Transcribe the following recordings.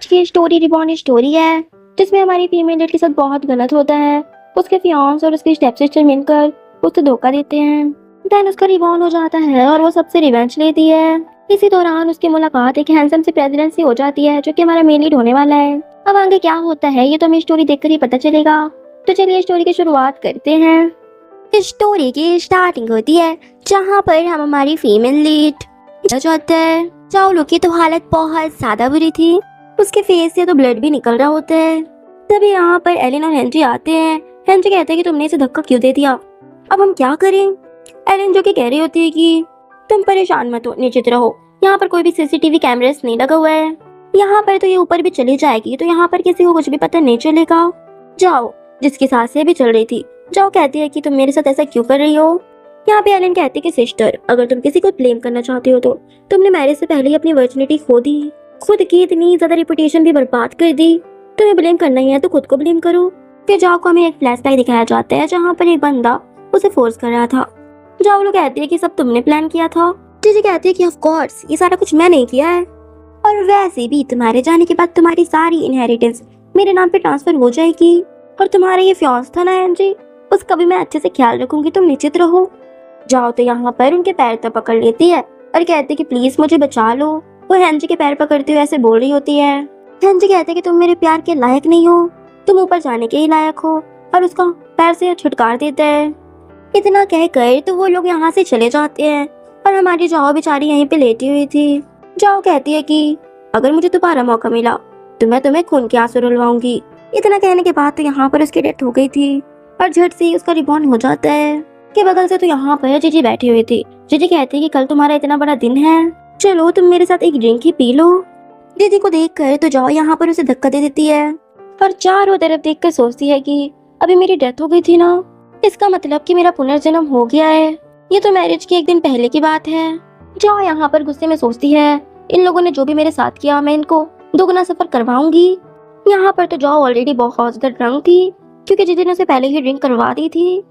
आज की story reborn story है जिसमें हमारी फीमेल लीड के साथ बहुत गलत होता है। उसके फियांस और उसकी स्टेप सिस्टर मिलकर उसे धोखा देते हैं। देन उसका रिबॉर्न हो जाता है और वो सबसे रिवेंज लेती है। इसी दौरान उसकी मुलाकात एक हैंडसम से प्रेसिडेंट से हो जाती है जो कि हमारा मेन लीड होने वाला है। अब आगे क्या होता है ये तो हमें स्टोरी देखकर ही पता चलेगा। तो चलिए स्टोरी की शुरुआत करते हैं। इस स्टोरी की स्टार्टिंग होती है जहाँ पर हम हमारी फीमेल लीड जाता है। चाओलू की तो हालत बहुत ज्यादा बुरी थी। उसके फेस से तो ब्लड भी निकल रहा होता है। तभी यहाँ पर एलिन और हेनरी आते हैं। हेनरी कहते हैं कि तुमने इसे धक्का क्यों दे दिया, अब हम क्या करें। एलिन जो कि कह रही होती है कि तुम परेशान मत हो, निश्चित रहो, यहाँ पर कोई भी सीसीटीवी कैमरास नहीं लगा हुआ है। यहाँ पर तो ये ऊपर भी चली जाएगी तो यहाँ पर किसी को कुछ भी पता नहीं चलेगा। जाओ, जिसकी सांसें भी चल रही थी, जाओ कहती है कि तुम मेरे साथ ऐसा क्यों कर रही हो। यहाँ पे एलिन कहती है कि सिस्टर, अगर तुम किसी को ब्लेम करना चाहती हो तो तुमने मैरिज से पहले ही अपनी वर्जिनिटी खो दी, खुद की इतनी ज्यादा रेपुटेशन भी बर्बाद कर दी। तुम्हें ब्लेम करना ही है तो खुद को ब्लेम करो। फिर जाओ को हमें एक फ्लैशबैक दिखाया जाता है जहाँ पर एक बंदा उसे फोर्स कर रहा था। जाओ लोग कहती है कि सब तुमने प्लान किया था। जीजी कहती है कि ऑफ कोर्स ये सारा कुछ मैंने किया है, और वैसे भी तुम्हारे जाने के बाद तुम्हारी सारी इनहेरिटेंस मेरे नाम पे ट्रांसफर हो जाएगी, और तुम्हारा ये फियांस था ना एंजी, उसका भी मैं अच्छे से ख्याल रखूंगी, तुम निश्चित रहो। जाओ तो यहाँ पर उनके पैर तक पकड़ लेती है और कहती है कि प्लीज मुझे बचा लो। वो हेनरी के पैर पकड़ते हुए ऐसे बोल रही होती है। हेनरी कहते हैं कि तुम मेरे प्यार के लायक नहीं हो, तुम ऊपर जाने के ही लायक हो, और उसका पैर से छुटकार देता है। इतना कहकर तो वो लोग यहाँ से चले जाते हैं और हमारी जाओ बेचारी यहीं पे लेटी हुई थी। जाओ कहती है कि अगर मुझे दोबारा मौका मिला तो मैं तुम्हें खून के आंसू रुलवाऊंगी। इतना कहने के बाद तो यहाँ पर उसकी डेथ हो गई थी और झट से उसका रिबॉर्न हो जाता है। के बगल से तो यहाँ पर जीजी बैठी हुई थी। जीजी कहती है कि कल तुम्हारा इतना बड़ा दिन है, चलो तुम मेरे साथ एक ड्रिंक ही पी लो। जीजी को देख कर तो जाओ यहाँ पर उसे धक्का दे देती है और चारों तरफ देख कर सोचती है कि अभी मेरी डेथ हो गई थी ना, इसका मतलब कि मेरा पुनर्जन्म हो गया है। ये तो मैरिज के एक दिन पहले की बात है। जाओ यहाँ पर गुस्से में सोचती है इन लोगों ने जो भी मेरे साथ किया मैं इनको दोगुना सफर करवाऊंगी। यहाँ पर तो जाओ ऑलरेडी बहुत ज्यादा ड्रंक थी क्योंकि जीजी ने उसे पहले ही ड्रिंक करवा दी थी।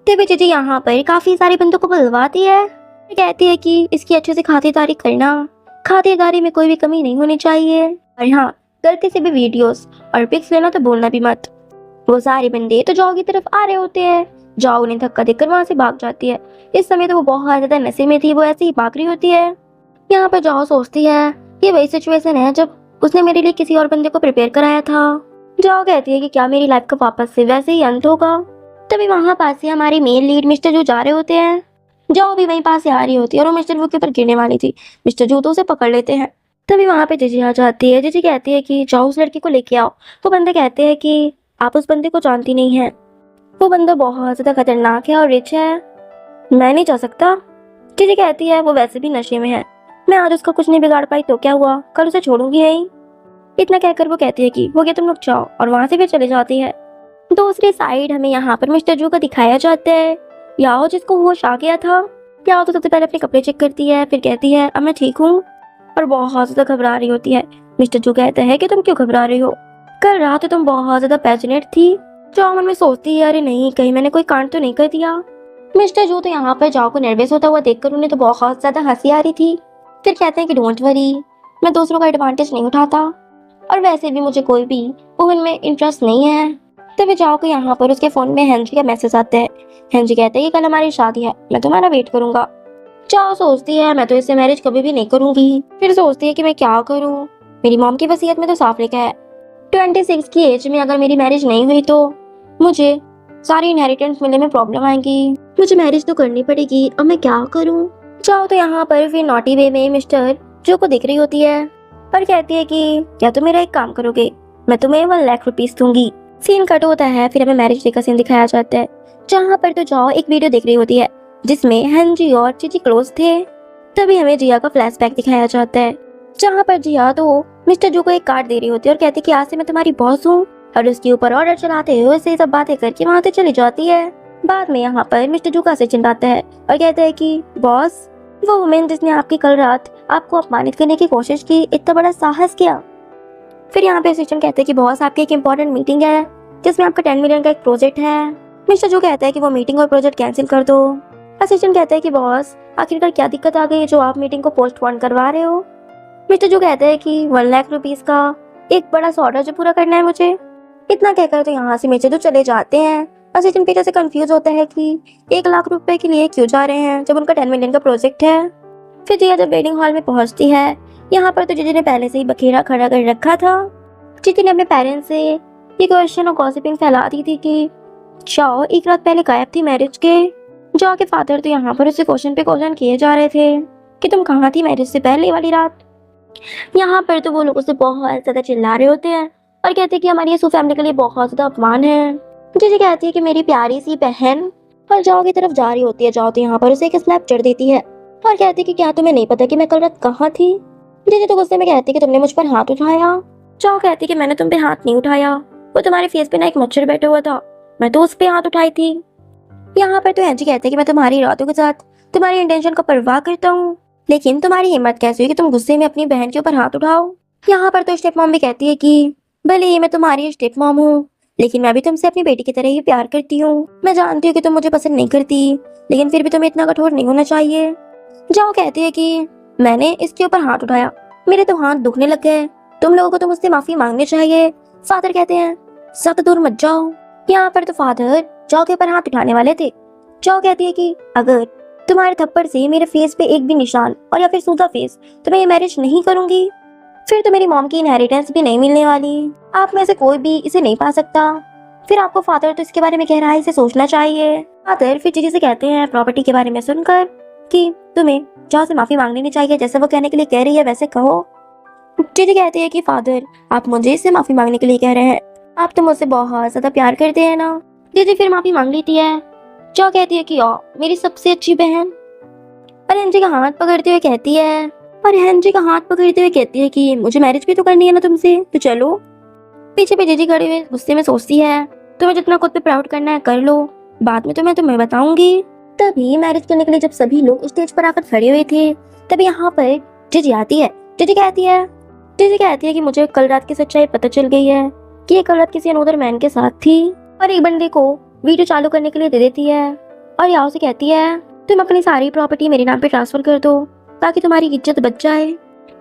तभी जीजी यहाँ पर काफी सारे बंदों को बुलवाती है। कहती है कि इसकी अच्छे से खातिरदारी करना, खातिरदारी में कोई भी कमी नहीं होनी चाहिए, और हाँ गलती से भी वीडियोस और पिक्स लेना तो बोलना भी मत। वो सारे बंदे तो जाओ की तरफ आ रहे होते हैं। जाओ उन्हें धक्का देकर वहां से भाग जाती है। इस समय तो वो बहुत ज्यादा नशे में थी, वो ऐसे ही भाग रही होती है। यहाँ पर जाओ सोचती है ये वही सिचुएशन है जब उसने मेरे लिए किसी और बंदे को प्रिपेयर कराया था। जाओ कहती है कि क्या मेरी लाइफ का वापस से वैसे ही अंत होगा। तभी वहां पास से हमारी मेन लीड मिस्टर जू जा रहे होते हैं। जाओ भी वहीं पास से आ रही होती है और वो मिस्टर वू के ऊपर गिरने वाली थी। मिस्टर जू तो उसे पकड़ लेते हैं। तभी वहां पे जीजी आ जाती है। जीजी कहती है कि जाओ उस लड़की को लेके आओ। वो बंदे कहते हैं कि आप उस बंदे को जानती नहीं है, वो बंदा बहुत ज्यादा खतरनाक है और रिच है, मैं नहीं जा सकता। जीजी कहती है वो वैसे भी नशे में है, मैं आज उसका कुछ नहीं बिगाड़ पाई तो क्या हुआ, कल उसे छोड़ूंगी यहीं। इतना कहकर वो कहती है कि हो गया तुम लोग जाओ, और वहां से फिर चले जाती है। दूसरी साइड हमें यहाँ पर मिस्टर जू का दिखाया जाता है। याओ जिसको होश आ गया था, याओ तो सबसे पहले अपने कपड़े चेक करती है, फिर कहती है अब मैं ठीक हूँ, और बहुत ज्यादा घबरा रही होती है। मिस्टर जू कहता है कि तुम क्यों घबरा रही हो, कल रात तुम बहुत ज्यादा पैशनेट थी। जाओ मन में सोचती है अरे नहीं कहीं मैंने कोई कांड तो नहीं कर दिया। मिस्टर जू तो यहाँ पर जाओ को नर्वस होता हुआ देखकर उन्हें तो बहुत ज्यादा हंसी आ रही थी। फिर कहते हैं कि डोंट वरी, मैं दूसरों का एडवांटेज नहीं उठाता, और वैसे भी मुझे कोई भी वुमेन में इंटरेस्ट नहीं है। तभी जाओ को यहाँ पर उसके फोन में हेनरी का मैसेज आता है। हेनरी कहते हैं कि कल हमारी शादी है, मैं तुम्हारा वेट करूंगा। जाओ सोचती है मैं तो इससे मैरिज कभी भी नहीं करूंगी। फिर सोचती है कि मैं क्या करूं, मेरी मॉम की वसीयत में तो साफ लिखा है 26 की एज में अगर मेरी मैरिज नहीं हुई तो मुझे सारी इनहेरिटेंस मिलने में प्रॉब्लम आएगी, मुझे मैरिज तो करनी पड़ेगी, अब मैं क्या करूं। जाओ तो यहाँ पर फिर नॉटी वे में मिस्टर जो को दिख रही होती है और कहती है कि क्या तुम मेरा एक काम करोगे, मैं तुम्हें 1 लाख रुपीस दूंगी। सीन कट होता है, फिर हमें मैरिज डे का सीन दिखाया जाता है जहाँ पर तो जाओ एक वीडियो देख रही होती है जिसमें हेनरी और जीजी क्लोज थे। तभी हमें जिया का फ्लैशबैक दिखाया जाता है जहाँ पर जिया तो मिस्टर जू को एक कार्ड दे रही होती है और कहती है कि आज से मैं तुम्हारी बॉस हूँ, और उसके ऊपर ऑर्डर चलाते हुए उसे सब बातें करके वहाँ से चली जाती है। बाद में यहाँ पर मिस्टर जू का असिस्टेंट आता है और कहता है कि बॉस, वो वुमेन जिसने आपकी कल रात आपको अपमानित करने की कोशिश की, इतना बड़ा साहस किया। फिर यहाँ पे असिस्टेंट कहते हैं कि बॉस आपकी एक इम्पोर्टेंट मीटिंग है जिसमें आपका 10 मिलियन का एक प्रोजेक्ट है। मिस्टर जू कहता है कि वो मीटिंग और प्रोजेक्ट कैंसिल कर दो। असिस्टेंट कहता है कि बॉस आखिरकार क्या दिक्कत आ गई जो आप मीटिंग को पोस्टपोन करवा रहे हो। मिस्टर जू कहते हैं कि 1 लाख रुपीस का एक बड़ा सा ऑर्डर जो पूरा करना है मुझे। इतना कहकर तो यहाँ से मिर्चे तो चले जाते हैं और सचिन पीटर से कंफ्यूज होता है कि 1 लाख रुपए के लिए क्यों जा रहे हैं जब उनका 10 मिलियन का प्रोजेक्ट है। फिर जिया जब वेडिंग हॉल में पहुंचती है, यहाँ पर तो जीजी ने पहले से ही बखेरा खड़ा कर रखा था। जीजी ने अपने पेरेंट्स से ये क्वेश्चन और गॉसिपिंग फैला दी थी कि जाओ 1 रात पहले गायब थी मैरिज के। जाओ के फादर तो यहाँ पर उससे क्वेश्चन पे क्वेश्चन किए जा रहे थे कि तुम कहाँ थी मैरिज से पहले वाली रात। यहाँ पर तो वो लोग उससे बहुत ज्यादा चिल्ला रहे होते हैं और कहते हैं कि हमारी ये फैमिली के लिए बहुत ज्यादा अपमान है। जीजी कहती है कि मेरी प्यारी सी बहन, और जाओ की तरफ जा रही होती है। जाओ तो यहाँ पर उसे एक स्लैप चढ़ देती है और कहती है कि क्या तुम्हें नहीं पता कि मैं कल रात कहाँ थी। जीजी तो गुस्से में कहती है कि तुमने मुझ पर हाथ उठाया। जाओ कहती है कि मैंने तुम पे हाथ नहीं उठाया, वो तुम्हारे फेस पे ना एक मच्छर बैठा हुआ था, मैं तो उस पे हाथ उठाई थी। यहाँ पर तो एंजी कहते हैं कि मैं तुम्हारी इरादों के साथ तुम्हारी इंटेंशन का परवाह करता हूँ, लेकिन तुम्हारी हिम्मत कैसे हुई कि तुम गुस्से में अपनी बहन के ऊपर हाथ उठाओ। यहाँ पर तो स्टेप मॉम भी कहती है कि भले ही मैं तुम्हारी स्टेप मॉम हूँ, लेकिन मैं भी तुमसे अपनी बेटी की तरह ही प्यार करती हूँ। मैं जानती हूँ कि तुम मुझे पसंद नहीं करती, लेकिन फिर भी तुम्हें इतना कठोर नहीं होना चाहिए। जाओ कहती है कि मैंने इसके ऊपर हाथ उठाया, मेरे तो हाथ दुखने लग गए, तुम लोगों को तो मुझसे माफी मांगनी चाहिए। फादर कहते हैं ज्यादा दूर मत जाओ। यहाँ पर तो फादर जाओ के ऊपर हाथ उठाने वाले थे। जाओ कहती है कि अगर तुम्हारे थप्पड़ से मेरे फेस पे एक भी निशान और या फिर सूजा फेस तो मैं ये मैरिज नहीं करूंगी, फिर तो मेरी मॉम की इनहेरिटेंस भी नहीं मिलने वाली, आप में से कोई भी इसे नहीं पा सकता। फिर आपको फादर तो इसके बारे में कह रहा है, इसे सोचना चाहिए। फादर फिर जीजी से कहते हैं प्रॉपर्टी के बारे में सुनकर कि तुम्हें जाओ से माफी मांग लेनी चाहिए, जैसे वो कहने के लिए कह रही है वैसे कहो। जीजी कहती है कि फादर आप मुझे इससे माफी मांगने के लिए कह रहे हैं, आप तो मुझसे बहुत ज्यादा प्यार करते हैं ना। जीजी फिर माफी मांग लेती है। जो कहती है कि ओ मेरी सबसे अच्छी बहन, और हेनरी का हाथ पकड़ते हुए कहती है कि मुझे मैरिज भी तो करनी है ना तुमसे, तो चलो। पीछे पे जीजी खड़ी हुई गुस्से में सोचती है तुम्हें जितना खुद पे प्राउड करना है कर लो, बाद में तो मैं तुम्हें बताऊंगी। तभी मैरिज करने के लिए जब सभी लोग स्टेज पर आकर खड़े हुए थे, तभी यहाँ पर जीजी आती है। जीजी कहती है कि मुझे कल रात की सच्चाई पता चल गई है कि ये कल रात किसी अनोदर मैन के साथ थी, और एक बंदे को वीडियो चालू करने के लिए दे देती है और याओ से कहती है तुम अपनी सारी प्रॉपर्टी मेरे नाम पे ट्रांसफर कर दो ताकि तुम्हारी इज्जत बच जाए।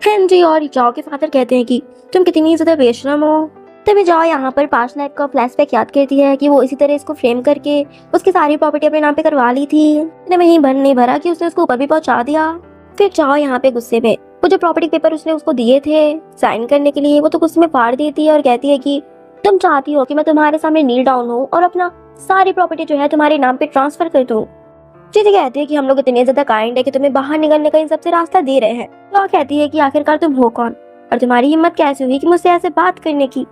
हेनरी और जाओ के फादर कहते हैं कि तुम कितनी ज्यादा बेशरम हो। तभी जाओ यहाँ पर 5 लाख का फ्लैशबैक याद करती है कि वो इसी तरह इसको फ्रेम करके उसकी सारी प्रॉपर्टी अपने नाम पे करवा ली थी, इतने में ही भन नहीं भरा कि उसने उसको ऊपर भी पहुंचा दिया। फिर जाओ यहाँ पे गुस्से में वो जो प्रॉपर्टी पेपर उसने उसको दिए थे साइन करने के लिए, वो तो गुस्से में फाड़ देती है और कहती है कि तुम चाहती हो कि मैं तुम्हारे सामने नील डाउन हूँ और अपना सारी प्रॉपर्टी जो है तुम्हारे नाम पे ट्रांसफर कर दूं। जीजी कहती है कि हम लोग इतने ज्यादा काइंड है कि तुम्हें बाहर निकलने का इन सबसे रास्ता दे रहे हैं। तो कहती है कि आखिरकार तुम हो कौन और तुम्हारी हिम्मत कैसे हुई कि मुझसे ऐसे बात करने की,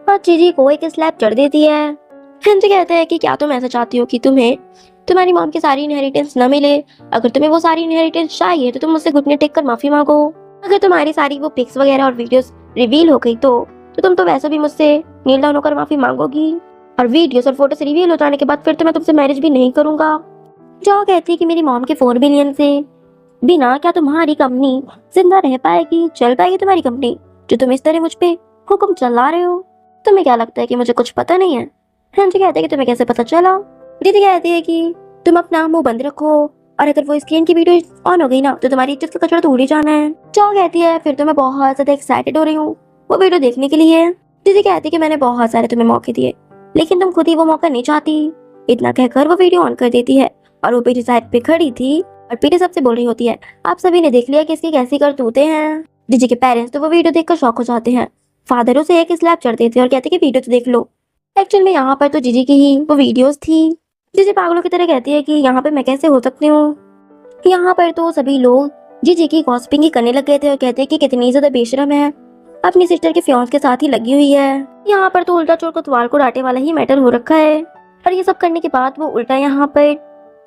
और जीजी को एक स्लैप चढ़ देती है। हेनरी कहते हैं कि क्या तुम ऐसा चाहती हो कि तुम्हें तुम्हारी मॉम की सारी इनहेरिटेंस न मिले, अगर तुम्हें वो सारी इनहेरिटेंस चाहिए तो तुम मुझसे घुटने टेक कर माफी मांगो। अगर तुम्हारी सारी वो पिक्स वगैरह और वीडियोस रिवील हो गई तो तुम तो वैसे भी मुझसे नील डाउन होकर माफी मांगोगी, और वीडियोस और फोटोस रिवील हो जाने के बाद फिर तो मैं तुमसे मैरिज भी नहीं करूंगा। जो कहती है कि मेरी मॉम के 4 बिलियन से बिना क्या तुम्हारी कंपनी जिंदा रह पाएगी, चल पाएगी तुम्हारी कंपनी, जो तुम इस तरह मुझ पे हुक्म चला रहे हो। तुम्हें क्या लगता है कि मुझे कुछ पता नहीं है? हेनरी कहते हैं कि तुम्हें कैसे पता चला। दीदी कहती है कि तुम अपना मुंह बंद रखो, और अगर वो स्क्रीन की वीडियो ऑन हो गई ना तो तुम्हारी इज्जत का कचरा तो उड़ ही जाना है। जो कहती है फिर तो मैं बहुत ज्यादा एक्साइटेड हो रही हूँ वो वीडियो देखने के लिए। दीदी कहती है कि मैंने बहुत सारे तुम्हें मौके दिए लेकिन तुम खुद ही वो मौका नहीं चाहती। इतना कहकर वो वीडियो ऑन कर देती है और वो पीटी साइड पे खड़ी थी और पीटी सबसे बोल रही होती है आप सभी ने देख लिया कि इसकी कैसी करतूतें हैं। जीजी के पेरेंट्स तो वो वीडियो देखकर शॉक हो जाते हैं। फादर उसे एक स्लैप चढ़ देते हैं और कहते हैं कि वीडियो तो देख लो। एक्चुअल में यहाँ पर तो जीजी की ही वो वीडियोस थी। जीजी पागलों की तरह कहती है कि यहाँ पे मैं कैसे हो सकती हूँ। यहाँ पर तो सभी लोग जीजी की गॉसिपिंग ही करने लग गए थे और कहते हैं कि कितनी ज्यादा बेशरम है, अपनी सिस्टर के फियांस के साथ ही लगी हुई है। यहाँ पर तो उल्टा चोर कोतवाल को डांटे वाला ही मैटर हो रखा है, और ये सब करने के बाद वो उल्टा यहाँ पर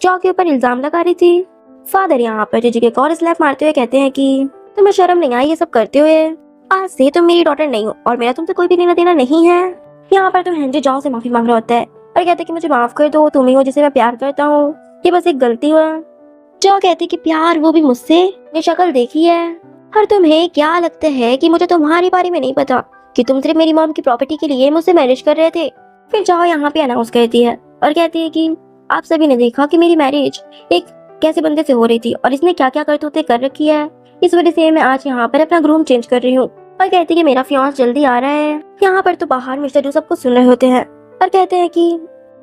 जॉ के ऊपर इल्जाम लगा रही थी। फादर यहाँ पर जीजी के एक और स्लैप मारते हुए कहते हैं कि तुम्हें शर्म नहीं आई ये सब करते हुए, आज से तुम मेरी डॉटर नहीं हो और मेरा तुमसे कोई भी लेना देना नहीं है। यहाँ पर तो हेनरी जॉ से माफी मांग रहा होता है और कहते हैं कि मुझे माफ कर दो, तुम ही हो जिसे मैं प्यार करता हूँ, ये बस एक गलती हुआ। जॉ कहती कि प्यार वो भी मुझसे, ने शक्ल देखी है, और तुम्हें क्या लगता है कि मुझे तुम्हारे बारे में नहीं पता कि तुम सिर्फ मेरी मॉम की प्रॉपर्टी के लिए मुझसे मैरिज कर रहे थे। फिर जॉ यहाँ पे अनाउंस करती है और कहती है कि आप सभी ने देखा कि मेरी मैरिज एक कैसे बंदे से हो रही थी और इसने क्या क्या करतूतें कर रखी है, इस वजह से मैं आज यहाँ पर अपना ग्रूम चेंज कर रही हूँ और कहती है कि मेरा फियांस जल्दी आ रहा है। यहाँ पर तो बाहर मिस्टर जो सब कुछ सुन रहे होते हैं और कहते हैं कि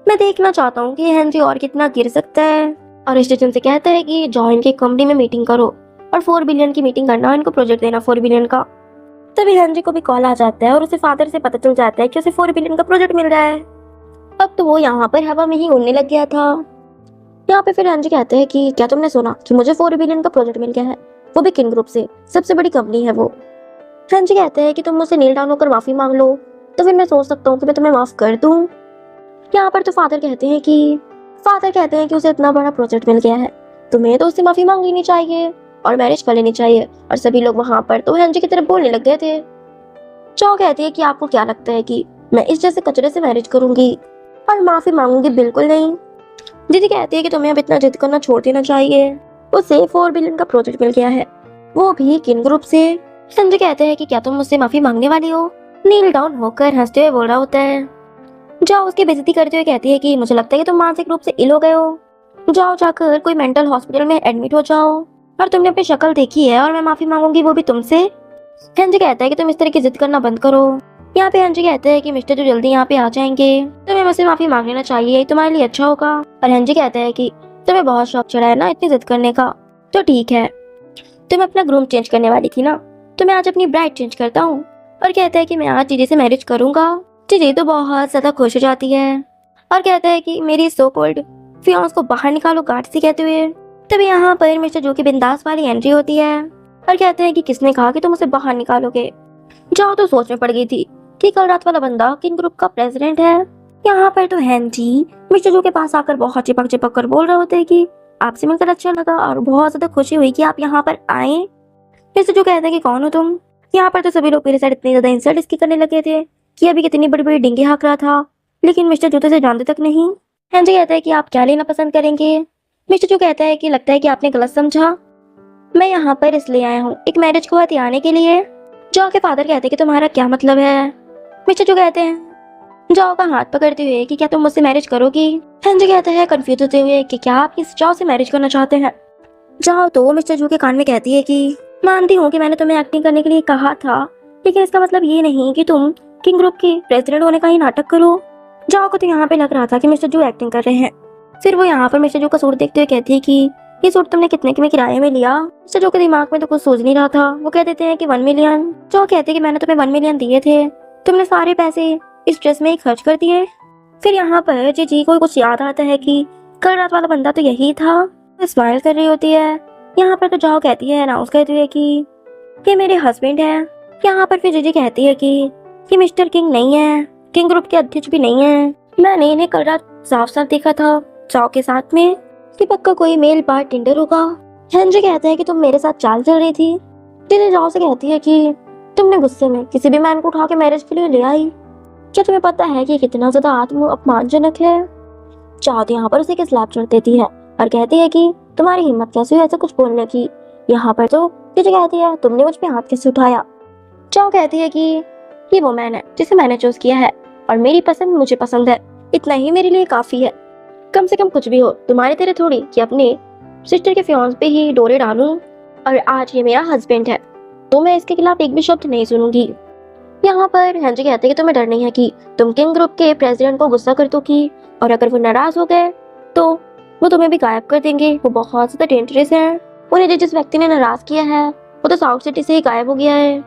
मैं देखना चाहता हूँ कि हेनरी और कितना गिर सकता है। और स्टेशन से कहता है कि जाओ इनके कंपनी में मीटिंग करो और 4 बिलियन की मीटिंग करना, इनको प्रोजेक्ट देना 4 बिलियन का। तभी हेनरी को भी कॉल आ जाता है और उसे फादर से पता चल जाता है कि उसे 4 बिलियन का प्रोजेक्ट मिल रहा है। अब तो वो यहाँ पर हवा में ही उड़ने लग गया था। यहाँ पे फिर हेनरी कहते हैं कि क्या तुमने सुना कि मुझे 4 बिलियन का प्रोजेक्ट मिल गया है, वो भी किंग ग्रुप से, सबसे बड़ी कंपनी है वो। हेनरी कहते हैं कि तुम मुझसे नील डाउन होकर माफी मांग लो तो फिर मैं सोच सकता हूँ कि मैं तुम्हें माफ कर दूं। यहाँ पर तो फादर कहते हैं कि उसे इतना बड़ा प्रोजेक्ट मिल गया है, तुम्हें तो उससे माफी मांग लेनी चाहिए और मैरिज कर लेनी चाहिए। और सभी लोग वहां पर तो हेनरी की तरफ बोलने लग गए थे। चो कहती है कि आपको क्या लगता है कि मैं इस जैसे कचरे से मैरिज करूंगी और माफी मांगूंगी? बिल्कुल नहीं। दीदी कहती है कि तुम्हें अब इतना जिद करना छोड़ देना चाहिए, उसे 4 बिलियन का प्रोजेक्ट मिल गया है, वो भी किंग ग्रुप से। संजय कहते हैं कि क्या तुम मुझसे माफी मांगने वाली हो? नील डाउन होकर हंसते हुए बोल रहा होता है। जाओ उसकी बेइज्जती करते हुए कहती है कि मुझे लगता है कि तुम मानसिक रूप से इल हो गए हो, जाओ जाकर कोई मेंटल हॉस्पिटल में एडमिट हो जाओ। और तुमने अपनी शक्ल देखी है और मैं माफी मांगूंगी, वो भी तुमसे। संजय कहता है कि तुम इस तरह की जिद करना बंद करो। यहाँ पे हेनरी कहते हैं कि मिस्टर जो जल्दी यहाँ पे आ जाएंगे, तुम्हें मुझसे माफी मांग लेना चाहिए, तुम्हारे लिए अच्छा होगा। और हेनरी कहता है कि तुम्हें बहुत शौक चढ़ा है ना इतनी जिद करने का, तो ठीक है, तुम अपना ग्रूम चेंज करने वाली थी ना, तो मैं आज अपनी ब्राइड चेंज करता हूँ। और कहता है कि मैं आज जीजी से मैरिज करूंगा। जीजी तो बहुत ज्यादा खुश हो जाती है और कहता है कि मेरी सो कॉल्ड फियांस को बाहर निकालो गार्ड से कहते हुए। तभी यहाँ पर मिस्टर जो की बिंदास वाली एंट्री होती है और कहते हैं कि किसने कहा कि तुम उसे बाहर निकालोगे? जाओ तो सोच में पड़ गई थी कि कल रात वाला बंदा किंग ग्रुप का प्रेसिडेंट है। यहाँ पर तो हेनरी मिस्टर जो के पास आकर बहुत चिपक चिपक कर बोल रहे होते हैं कि आपसे मिलकर अच्छा लगा और बहुत ज्यादा खुशी हुई कि आप यहाँ पर आए। मिस्टर जो कहते हैं कि कौन हो तुम? यहाँ पर तो सभी लोग मेरे साथ इतनी ज्यादा इंसल्ट इसकी करने लगे थे कि अभी कितनी बड़ी बड़ी डिंगे हाँक रहा था, लेकिन मिस्टर जो से जानते तक नहीं। हेनरी कहता है कि आप क्या लेना पसंद करेंगे? मिस्टर जो कहता है कि लगता है कि आपने गलत समझा, मैं यहाँ पर इसलिए आया हूँ एक मैरिज को हथियाने के लिए। जो के फादर कहते हैं कि तुम्हारा क्या मतलब है? मिस्टर जो कहते हैं जाओ का हाथ पकड़ते हुए कि क्या तुम मुझसे मैरिज करोगी? हेनरी कहता है कंफ्यूज होते हुए कि क्या आप इस जाओ से मैरिज करना चाहते हैं? जाओ तो मिस्टर जो के कान में कहती है कि मानती हूँ कि मैंने तुम्हें एक्टिंग करने के लिए कहा था, लेकिन इसका मतलब ये नहीं कि तुम किंग ग्रुप के प्रेसिडेंट होने का ही नाटक करो। जाओ को तो यहाँ पे लग रहा था कि मिस्टर जो एक्टिंग कर रहे हैं। फिर वो यहाँ पर मिस्टर जो का सूट देखते हुए कहती है कि ये सूट तुमने कितने में किराए में लिया? मिस्टर जो के दिमाग में तो कुछ सोच नहीं रहा था। वो कह देते हैं कि 1 मिलियन। जो कहते हैं कि मैंने तुम्हें 1 मिलियन दिए थे, तुमने सारे पैसे इस ड्रेस में ही खर्च कर दिए। फिर यहाँ पर जी को कुछ याद आता है कि कल रात वाला बंदा तो यही था। वो स्माइल कर रही होती है। यहाँ पर तो जाओ कहती है अनाउंस करती है कि ये मेरे हस्बैंड है। यहाँ पर फिर जीजी कहती है कि ये मिस्टर किंग नहीं है, किंग ग्रुप के अध्यक्ष भी नहीं है, मैंने इन्हें कल रात साफ साफ देखा था जाओ के साथ में, कि पक्का कोई मेल बार टिंडर होगा। हेनरी कहता है कि तुम मेरे साथ चाल चल रही थी। जीजी जाओ से कहती है कि तुमने गुस्से में किसी भी मैन को उठा के मैरिज के लिए ले आई, क्या तुम्हें पता है कि कितना ज्यादा आत्म अपमानजनक है? चाहो तो यहाँ पर उसे एक स्लैप चढ़ देती है और कहती है कि तुम्हारी हिम्मत कैसे हुई ऐसा कुछ बोलने की? यहाँ पर तो जीजी कहती है तुमने मुझ पे हाथ कैसे उठाया? चाहो कहती है कि ये वो मैन है जिसे मैंने चूज किया है और मेरी पसंद मुझे पसंद है, इतना ही मेरे लिए काफी है। कम से कम कुछ भी हो, तुम्हारे तेरे थोड़ी कि अपने सिस्टर के फियांस पे ही डोरे डालूं, और आज ये मेरा हस्बैंड है तो मैं इसके खिलाफ एक भी शब्द नहीं सुनूंगी। यहाँ पर हेनरी कहते हैं कि तुम्हें डर नहीं है कि तुम किंग ग्रुप के प्रेसिडेंट को गुस्सा कर दोगी और अगर वो नाराज हो गए तो वो तुम्हें भी गायब कर देंगे। वो बहुत ज्यादा डेंजरस है। उन्हें जिस व्यक्ति ने नाराज किया है वो तो साउथ सिटी से ही गायब हो गया है।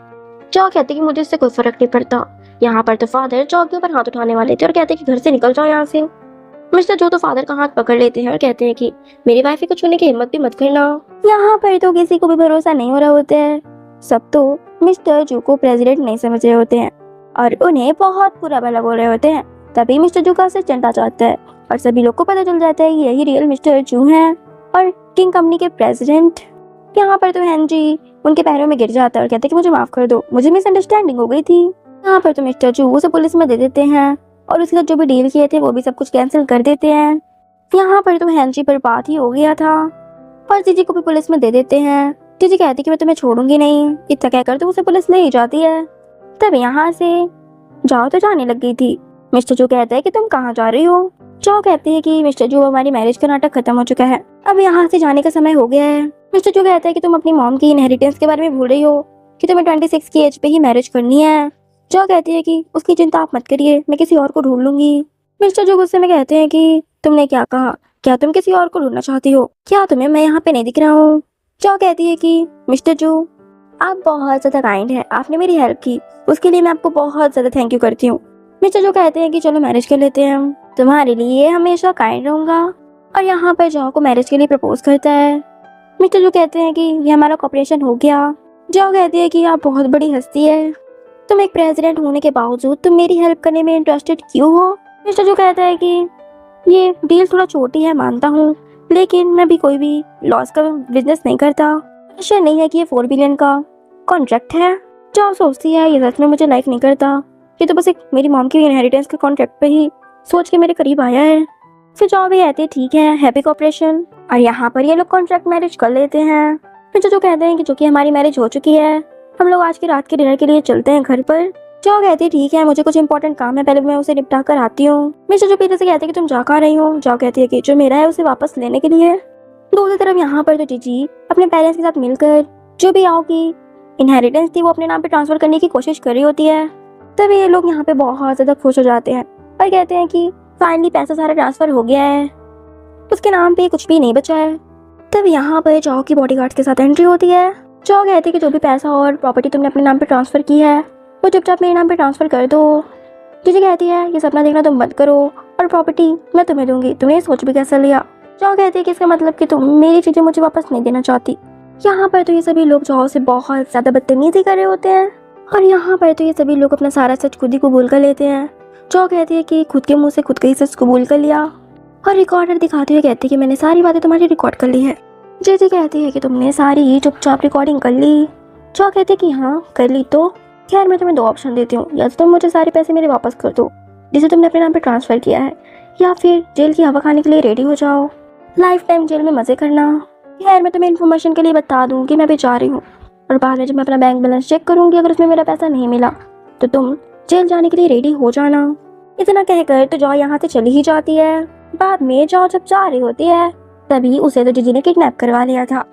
चौ कहते कि मुझे इससे कोई फर्क नहीं पड़ता। यहाँ पर तो फादर चौ के ऊपर हाथ उठाने वाले थे और कहते कि घर से निकल जाओ यहाँ से। मिस्टर जो तो फादर का हाथ पकड़ लेते हैं और कहते हैं कि मेरी वाइफ को छूने की हिम्मत भी मत करना। यहाँ पर तो किसी को भी भरोसा नहीं हो रहा होता है। सब तो मिस्टर जू को प्रेसिडेंट नहीं समझ रहे होते हैं और उन्हें बहुत बुरा भला बोल रहे होते हैं। तभी मिस्टर जू का असिस्टेंट आ जाता है और सभी लोग को पता चल जाता है कि यही रियल मिस्टर जू हैं और किंग कंपनी के प्रेसिडेंट। यहाँ पर तो हेनरी उनके पैरों में गिर जाता है और कहते हैं कि मुझे माफ कर दो, मुझे मिसअंडरस्टैंडिंग हो गई थी। यहाँ पर तो मिस्टर जू उसे पुलिस में दे देते हैं और उसके साथ जो भी डील किए थे वो भी सब कुछ कैंसिल कर देते हैं। यहाँ पर तो हेनरी पर बात ही हो गया था और जीजी को भी पुलिस में दे देते हैं। जीजी कहती कि मैं तुम्हें छोड़ूंगी नहीं, इतना कहकर तो उसे पुलिस ले ही जाती है। तब यहाँ से जाओ तो जाने लग गई थी। मिस्टर जू कहता है कि तुम कहाँ जा रही हो? जाओ कहती है कि मिस्टर जू हमारी मैरिज का नाटक खत्म हो चुका है, अब यहाँ से जाने का समय हो गया है। मिस्टर जू कहता है कि तुम अपनी मॉम की इनहेरिटेंस के बारे में भूल रही हो कि तुम्हें 26 की एज पे ही मैरिज करनी है। जो कहती है कि उसकी चिंता आप मत करिए, मैं किसी और को ढूंढ लूंगी। मिस्टर जो गुस्से में कहते हैं कि तुमने क्या कहा, क्या तुम किसी और को ढूंढना चाहती हो, क्या तुम्हें मैं यहाँ पे नहीं दिख रहा हूँ। जो कहती है कि मिस्टर जो, आप बहुत ज़्यादा काइंड हैं, आपने मेरी हेल्प की, उसके लिए मैं आपको बहुत ज़्यादा थैंक यू करती हूँ। मिस्टर जो कहते हैं कि चलो मैरिज कर लेते हैं हम, तुम्हारे लिए हमेशा काइंड रहूँगा। और यहाँ पर जो को मैरिज के लिए प्रपोज करता है। मिस्टर जो कहते हैं कि ये हमारा कॉपरेशन हो गया। जो कहती है कि आप बहुत बड़ी हस्ती है, तुम एक प्रेसिडेंट होने के बावजूद तुम मेरी हेल्प करने में इंटरेस्टेड क्यों हो। मिस्टर जो कहता है कि ये डील थोड़ा छोटी है मानता हूँ, लेकिन मैं भी कोई भी लॉस का बिजनेस नहीं करता। ऐसा नहीं है कि ये 4 बिलियन का कॉन्ट्रैक्ट है। जो सोचती है ये सच में मुझे लाइक नहीं करता, ये तो बस एक मेरी मॉम की इनहेरिटेंस के कॉन्ट्रैक्ट पे ही सोच के मेरे करीब आया है। फिर जो भी कहते हैं ठीक है, हैप्पी कॉपरेशन। और यहाँ पर ये लोग कॉन्ट्रैक्ट मैरिज कर लेते हैं। फिर जो कहते हैं कि चूंकि हमारी मैरिज हो चुकी है, हम लोग आज की रात के डिनर के लिए चलते हैं घर पर। जो कहती है ठीक है, मुझे कुछ इंपॉर्टेंट काम है, पहले मैं उसे निपटा कर आती हूँ। मिस्टर जो पीछे से कहते हैं कि तुम जा कहाँ रही हो। जो कहती है कि जो मेरा है उसे वापस लेने के लिए। दूसरी तरफ यहाँ पर तो जीजी अपने पेरेंट्स के साथ मिलकर जो भी आओ की इनहेरिटेंस थी वो अपने नाम पे ट्रांसफर करने की कोशिश कर रही होती है। तभी ये लोग यहाँ पे बहुत ज्यादा खुश हो जाते हैं और कहते हैं कि फाइनली पैसा सारा ट्रांसफर हो गया है, उसके नाम पे कुछ भी नहीं बचा है। तब यहाँ पर जॉ की बॉडीगार्ड के साथ एंट्री होती है। जॉ कहती है कि जो भी पैसा और प्रॉपर्टी तुमने अपने नाम पे ट्रांसफर की है वो चुपचाप मेरे नाम पे ट्रांसफर कर दो। जीजी कहती है ये सपना देखना तुम बंद करो और प्रॉपर्टी मैं तुम्हें दूंगी, तुमने ये सोच भी कैसे लिया। जॉ कहती है कि इसका मतलब कि तुम मेरी चीजें मुझे वापस नहीं देना चाहती। यहाँ पर तो ये सभी लोग जॉ से बहुत ज्यादा बदतमीजी कर रहे होते हैं और यहाँ पर तो ये सभी लोग अपना सारा सच खुद ही कबूल कर लेते हैं। जॉ कहती है कि खुद के मुंह से खुद का ही सच कबूल कर लिया और रिकॉर्डर दिखाते हुए कहती है कि मैंने सारी बातें तुम्हारी रिकॉर्ड कर ली है। जीजी कहती है कि तुमने सारी चुपचाप रिकॉर्डिंग कर ली। जॉ कहती है कि हाँ कर ली। तो खैर मैं तुम्हें 2 ऑप्शन देती हूँ, या तो तुम मुझे सारे पैसे मेरे वापस कर दो जिसे तुमने अपने नाम पे ट्रांसफर किया है, या फिर जेल की हवा खाने के लिए रेडी हो जाओ, लाइफ टाइम जेल में मजे करना। खैर मैं तुम्हें इन्फॉर्मेशन के लिए बता दूँ कि मैं भी जा रही हूँ और बाद में जब मैं अपना बैंक बैलेंस चेक करूँगी अगर उसमें मेरा पैसा नहीं मिला तो तुम जेल जाने के लिए रेडी हो जाना। इतना कहकर तो जॉ यहाँ से चली ही जाती है। बाद में जॉ जब जा रही होती है तभी उसे तो जीजी ने किडनैप करवा लिया था।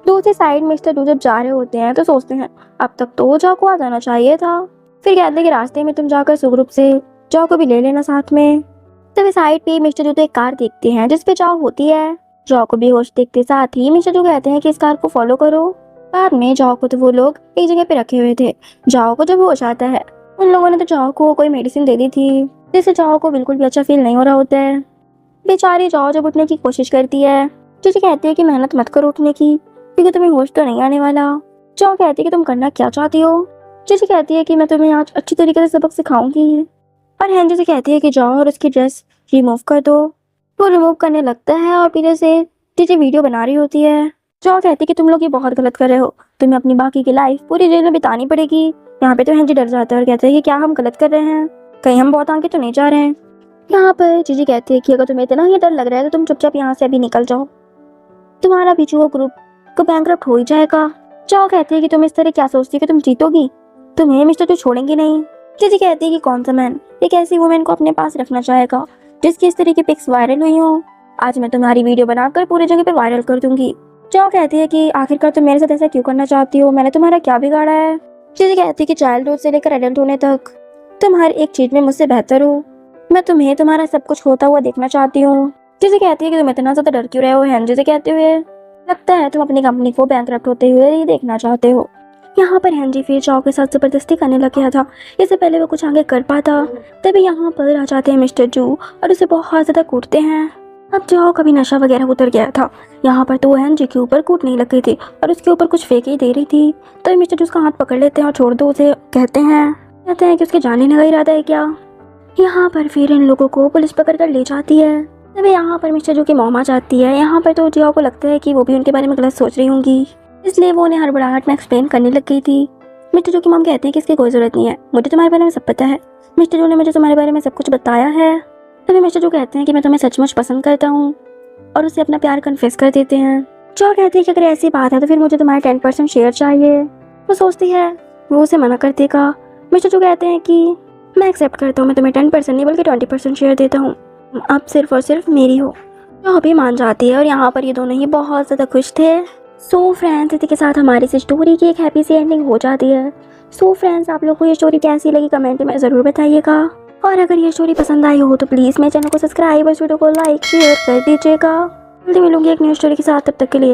दूसरी साइड मिस्टर डू जब जा रहे होते हैं तो सोचते हैं अब तक तो जॉ को आ जाना चाहिए था। फिर कहते हैं कि रास्ते में तुम जाकर सुग्रुप से जॉ को भी ले लेना साथ में। तभी साइड पे मिस्टर डू तो एक कार देखते हैं जिसपे जॉ होती है। जॉ को बेहोश देखते साथ ही मिस्टर डू कहते हैं कि इस कार को फॉलो करो। बाद में जॉ को तो वो लोग एक जगह पे रखे हुए थे। जॉ को जब होश आता है उन लोगों ने तो जॉ को कोई मेडिसिन दे दी थी जिससे जॉ को बिल्कुल भी अच्छा फील नहीं हो रहा होता है। बेचारी जॉ जब उठने की कोशिश करती है जीजी कहती है कि मेहनत मत करो उठने की क्योंकि तुम्हें होश तो नहीं आने वाला। जॉ कहती है कि तुम करना क्या चाहती हो। जीजी कहती है कि मैं तुम्हें आज अच्छी तरीके से सबक सिखाऊंगी। और हेनरी से कहती है कि जॉ और उसकी ड्रेस रिमूव कर दो। वो रिमूव करने लगता है और पीछे से जीजी वीडियो बना रही होती है। जॉ कहती है कि तुम लोग ये बहुत गलत कर रहे हो, तुम्हें अपनी बाकी की लाइफ पूरी जेल में बितानी पड़ेगी। यहाँ पे तो हेनरी डर जाता है और कहते हैं कि क्या हम गलत कर रहे हैं, कहीं हम बहुत आगे तो नहीं जा रहे हैं। यहाँ पर जीजी कहती है कि अगर तुम्हें इतना ही डर लग रहा है तो तुम चुपचाप यहाँ से अभी निकल जाओ, तुम्हारा पीछू ग्रुप को बैंकरप्ट हो ही जाएगा। जॉ कहती है कि तुम इस तरह क्या सोचती है कि तुम जीतोगी, तुम्हें मिस्टर तो छोड़ेंगे नहीं। जीजी कहती है कि कौन सा मैन एक ऐसी वुमेन को अपने पास रखना चाहेगा जिसकी इस तरह की पिक्स वायरल हुई हो। आज मैं तुम्हारी वीडियो बनाकर पूरी जगह पे वायरल कर दूंगी। जॉ कहती है कि आखिरकार तुम मेरे साथ ऐसा क्यों करना चाहती हो, मैंने तुम्हारा क्या बिगाड़ा है। जीजी कहती है कि चाइल्डहुड से लेकर एडल्ट होने तक तुम हर एक चीज में मुझसे बेहतर हो, मैं तुम्हें तुम्हारा सब कुछ होता हुआ देखना चाहती हूँ। जीजी कहती है कि तुम इतना ज्यादा डर क्यों रहे हो। हेनरी से कहते हुए लगता है तुम अपनी कंपनी को बैंकरप्ट होते हुए ही देखना चाहते हो। यहाँ पर हेनरी फिर जॉ के साथ जबरदस्ती करने लग गया था, इससे पहले वो कुछ आगे कर पाता। तभी यहाँ पर आ जाते हैं मिस्टर जू और उसे बहुत ज्यादा कूटते हैं। अब जॉ का भी नशा वगैरह उतर गया था। यहाँ पर तो वो हेनरी के ऊपर कूटने लग गई थी और उसके ऊपर कुछ फेंक ही दे रही थी। तभी मिस्टर जू उसका हाथ पकड़ लेते हैं और छोड़ दो उसे। कहते हैं कि उसके जाने का इरादा है क्या। यहाँ पर फिर इन लोगों को पुलिस पकड़ कर ले जाती है। तभी यहाँ पर मिस्टर जू की मॉम आ जाती है। यहाँ पर तो जॉ को लगता है कि वो भी उनके बारे में गलत सोच रही होंगी, इसलिए वो उन्हें हड़बड़ाहट में एक्सप्लेन करने लग गई थी। मिस्टर जू की मॉम कहते हैं कि इसकी कोई जरूरत नहीं है, मुझे तुम्हारे बारे में सब पता है, मिस्टर जू ने मुझे तुम्हारे बारे में सब कुछ बताया है। तभी मिस्टर जू कहते हैं कि मैं तुम्हें सचमुच पसंद करता हूँ और उसे अपना प्यार कन्फेस कर देते हैं। जॉ कहते हैं कि अगर ऐसी बात है तो फिर मुझे तुम्हारा 10% शेयर चाहिए। वो सोचती है वो उसे मना कर देगा। मिस्टर जू कहते हैं कि मैं एक्सेप्ट करता हूँ, मैं तुम्हें 10% नहीं बल्कि 20% शेयर देता हूँ, अब सिर्फ और सिर्फ मेरी हो। जॉ भी मान जाती है और यहाँ पर ये दोनों ही बहुत ज़्यादा खुश थे। सो फ्रेंड्स, इसी के साथ हमारी इस स्टोरी की एक हैप्पी सी एंडिंग हो जाती है। सो फ्रेंड्स, आप लोग को ये स्टोरी कैसी लगी कमेंट में ज़रूर बताइएगा। और अगर ये स्टोरी पसंद आई हो तो प्लीज़ मेरे चैनल को सब्सक्राइब और इस वीडियो को लाइक शेयर कर दीजिएगा। जल्दी मिलूंगी एक न्यू स्टोरी के साथ, तब तक के लिए